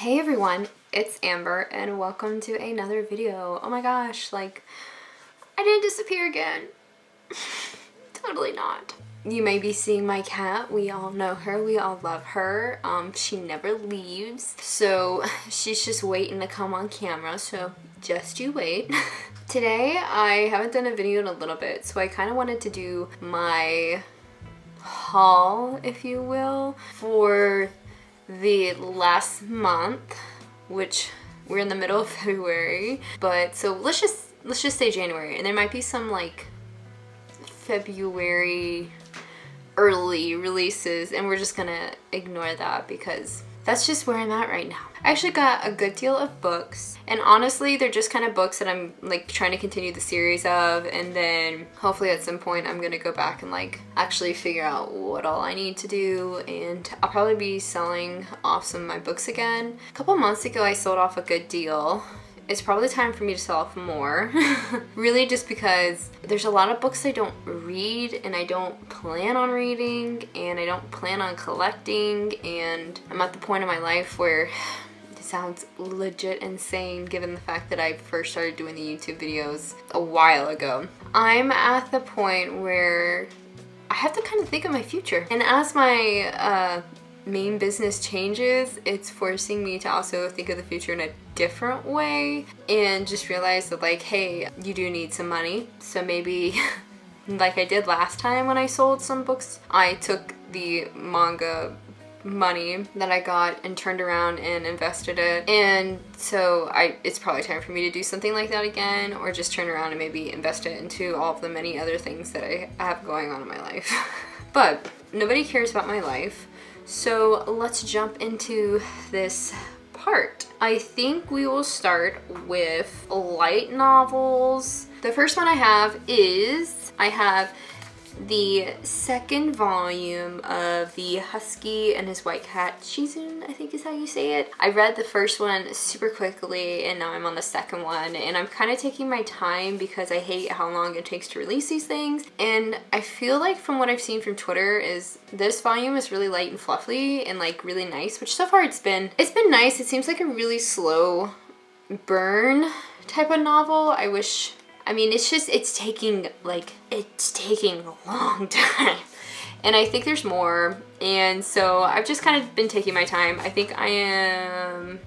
Hey everyone, it's Amber and welcome to another video. Oh my gosh, like, I didn't disappear again. Totally not. You may be seeing my cat. We all know her. We all love her. She never leaves. So she's just waiting to come on camera. So just you wait. Today, I haven't done a video in a little bit. So I kind of wanted to do my haul, if you will, for the last month, which we're in the middle of February, but so let's just say January, and there might be some like February early releases, and we're just gonna ignore that because that's just where I'm at right now. I actually got a good deal of books, and honestly they're just kind of books that I'm like trying to continue the series of, and then hopefully at some point I'm gonna go back and like actually figure out what all I need to do, and I'll probably be selling off some of my books again. A couple months ago I sold off a good deal. It's probably time for me to sell off more. Really just because there's a lot of books I don't read and I don't plan on reading and I don't plan on collecting, and I'm at the point in my life where it sounds legit insane given the fact that I first started doing the YouTube videos a while ago. I'm at the point where I have to kind of think of my future, and as my main business changes, it's forcing me to also think of the future in a different way and just realize that like, hey, you do need some money. So maybe like I did last time when I sold some books, I took the manga money that I got and turned around and invested it, and so it's probably time for me to do something like that again, or just turn around and maybe invest it into all of the many other things that I have going on in my life. But nobody cares about my life. So let's jump into this part. I think we will start with light novels. The first one I have the second volume of The Husky and His White Cat Shizun, I think is how you say it. I read the first one super quickly and now I'm on the second one, and I'm kind of taking my time because I hate how long it takes to release these things. And I feel like from what I've seen from Twitter is this volume is really light and fluffy and like really nice, which so far it's been nice. It seems like a really slow burn type of novel. I mean, it's taking a long time. And I think there's more. And so I've just kind of been taking my time. I think I am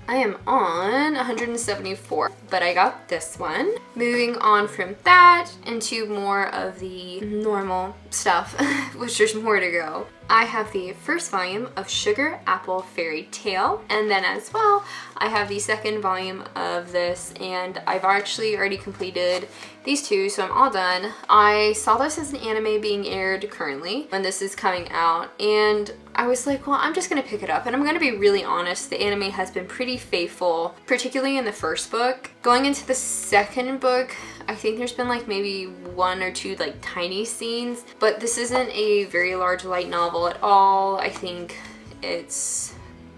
on 174, but I got this one. Moving on from that into more of the normal stuff, which there's more to go. I have the first volume of Sugar Apple Fairy Tale, and then as well I have the second volume of this, and I've actually already completed these two, so I'm all done. I saw this as an anime being aired currently when this is coming out, and I was like, well, I'm just gonna pick it up. And I'm gonna be really honest, the anime has been pretty faithful, particularly in the first book. Going into the second book, I think there's been like maybe one or two like tiny scenes, but this isn't a very large light novel at all. I think it's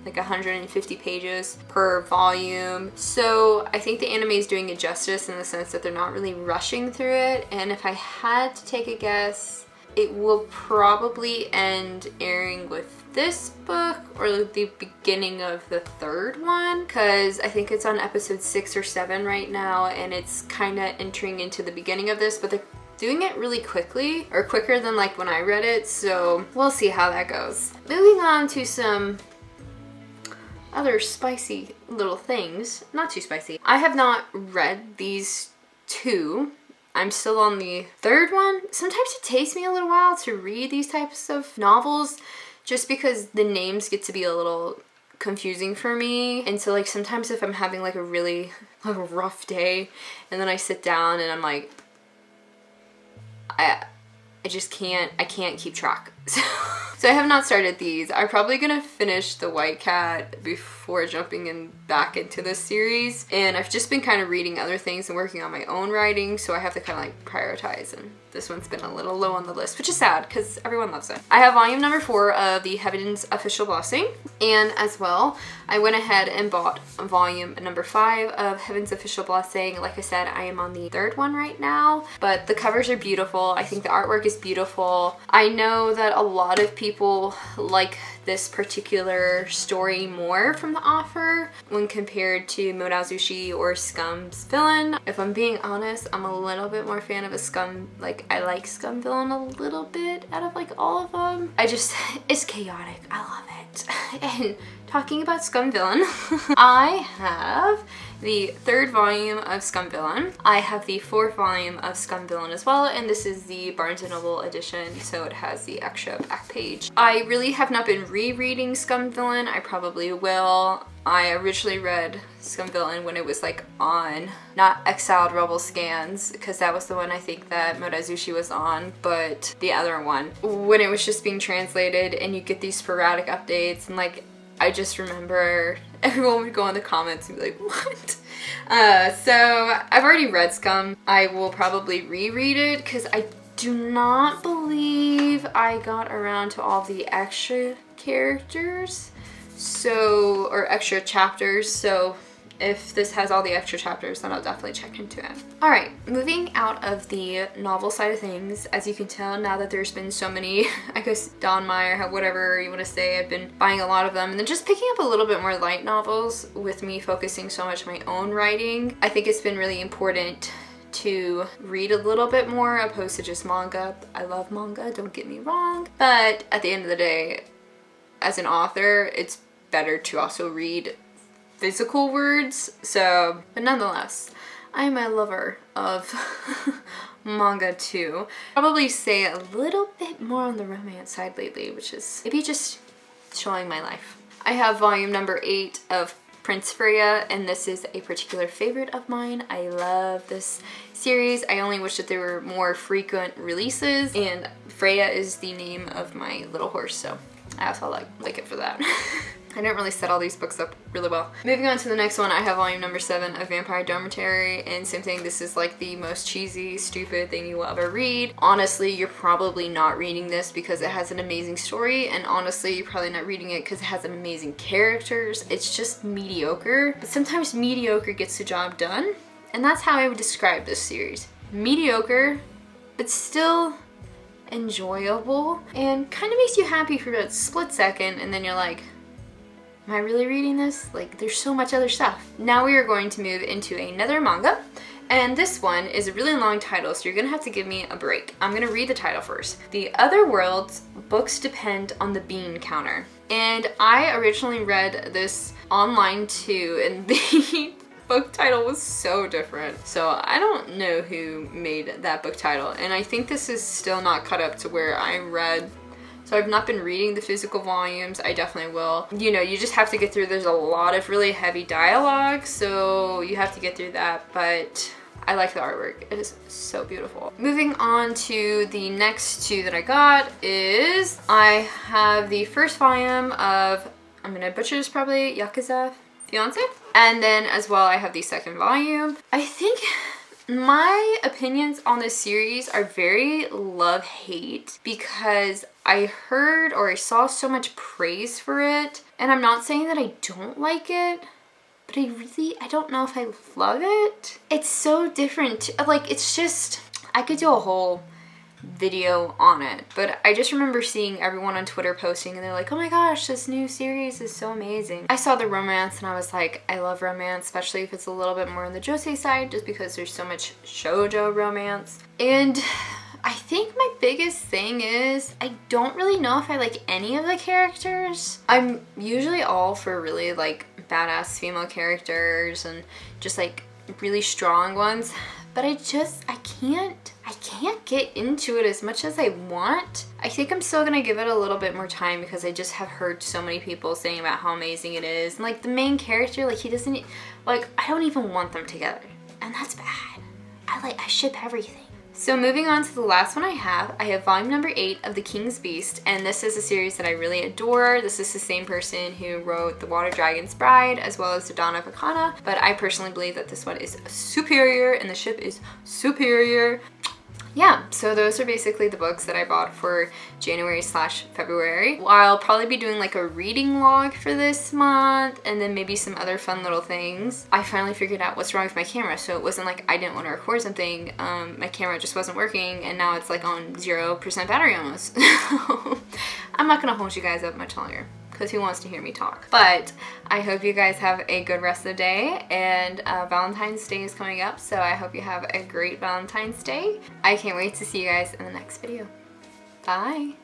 like 150 pages per volume. So I think the anime is doing it justice in the sense that they're not really rushing through it. And if I had to take a guess, it will probably end airing with this book or the beginning of the third one, because I think it's on episode 6 or 7 right now, and it's kind of entering into the beginning of this, but they're doing it really quickly, or quicker than like when I read it, so we'll see how that goes. Moving on to some other spicy little things. Not too spicy. I have not read these two. I'm still on the third one. Sometimes it takes me a little while to read these types of novels just because the names get to be a little confusing for me. And so like sometimes if I'm having like a really rough day and then I sit down and I'm like, I can't keep track. So I have not started these. I'm probably gonna finish The White Cat before jumping back into this series. And I've just been kind of reading other things and working on my own writing, so I have to kind of like prioritize, and this one's been a little low on the list, which is sad because everyone loves it. I have volume number 4 of The Heaven's Official Blessing, and as well, I went ahead and bought volume number 5 of Heaven's Official Blessing. Like I said, I am on the third one right now, but the covers are beautiful. I think the artwork is beautiful. I know that a lot of people like this particular story more from the author when compared to Modazushi or Scum's villain. If I'm being honest, I'm a little bit more fan of a Scum, like I like Scum villain a little bit out of like all of them. It's chaotic. I love it. And talking about Scum villain, I have the 3rd volume of Scum Villain. I have the 4th volume of Scum Villain as well, and this is the Barnes & Noble edition, so it has the extra back page. I really have not been rereading Scum Villain. I probably will. I originally read Scum Villain when it was like on, not Exiled Rebel Scans, because that was the one I think that Modazushi was on, but the other one, when it was just being translated and you get these sporadic updates, and like, I just remember everyone would go in the comments and be like, what? So I've already read Scum. I will probably reread it because I do not believe I got around to all the extra characters, or extra chapters. So if this has all the extra chapters, then I'll definitely check into it. All right, moving out of the novel side of things, as you can tell now that there's been so many, I guess Don Meyer, whatever you want to say, I've been buying a lot of them and then just picking up a little bit more light novels with me focusing so much on my own writing. I think it's been really important to read a little bit more opposed to just manga. I love manga, don't get me wrong, but at the end of the day, as an author, it's better to also read physical words. So, but nonetheless, I'm a lover of manga too. Probably say a little bit more on the romance side lately, which is maybe just showing my life. I have volume number 8 of Prince Freya, and this is a particular favorite of mine. I love this series. I only wish that there were more frequent releases, and Freya is the name of my little horse, so I also like it for that. I didn't really set all these books up really well. Moving on to the next one, I have volume number 7 of Vampire Dormitory, and same thing, this is like the most cheesy, stupid thing you will ever read. Honestly, you're probably not reading this because it has an amazing story, and honestly, you're probably not reading it because it has amazing characters. It's just mediocre, but sometimes mediocre gets the job done, and that's how I would describe this series. Mediocre, but still enjoyable, and kind of makes you happy for a split second, and then you're like, am I really reading this? Like, there's so much other stuff. Now we are going to move into another manga, and this one is a really long title, so you're gonna have to give me a break. I'm gonna read the title first. The Other Worlds, Books Depend on the Bean Counter. And I originally read this online too, and the book title was so different. So I don't know who made that book title, and I think this is still not caught up to where I read. So I've not been reading the physical volumes. I definitely will. You know, you just have to get through. There's a lot of really heavy dialogue, so you have to get through that, but I like the artwork. It is so beautiful. Moving on to the next 2 that I got is, I have the first volume of, I'm gonna butcher this probably, Yakuza Fiance. And then as well, I have the 2nd volume. I think my opinions on this series are very love-hate because I heard or I saw so much praise for it, and I'm not saying that I don't like it, but I don't know if I love it. It's so different. Like, it's just, I could do a whole video on it, but I just remember seeing everyone on Twitter posting and they're like, oh my gosh, this new series is so amazing. I saw the romance and I was like, I love romance, especially if it's a little bit more on the josei side, just because there's so much shoujo romance. And I think my biggest thing is I don't really know if I like any of the characters. I'm usually all for really like badass female characters and just like really strong ones, but I can't get into it as much as I want. I think I'm still gonna give it a little bit more time because I just have heard so many people saying about how amazing it is. And like the main character, like he doesn't, like I don't even want them together. And that's bad. I ship everything. So moving on to the last one I have volume number 8 of The King's Beast, and this is a series that I really adore. This is the same person who wrote The Water Dragon's Bride as well as The Dawn of Akana, but I personally believe that this one is superior and the ship is superior. Yeah, so those are basically the books that I bought for January/February. I'll probably be doing like a reading log for this month and then maybe some other fun little things. I finally figured out what's wrong with my camera, so it wasn't like I didn't want to record something. My camera just wasn't working and now it's like on 0% battery almost. I'm not gonna hold you guys up much longer. because who wants to hear me talk? But I hope you guys have a good rest of the day, and Valentine's Day is coming up, so I hope you have a great Valentine's Day. I can't wait to see you guys in the next video. Bye!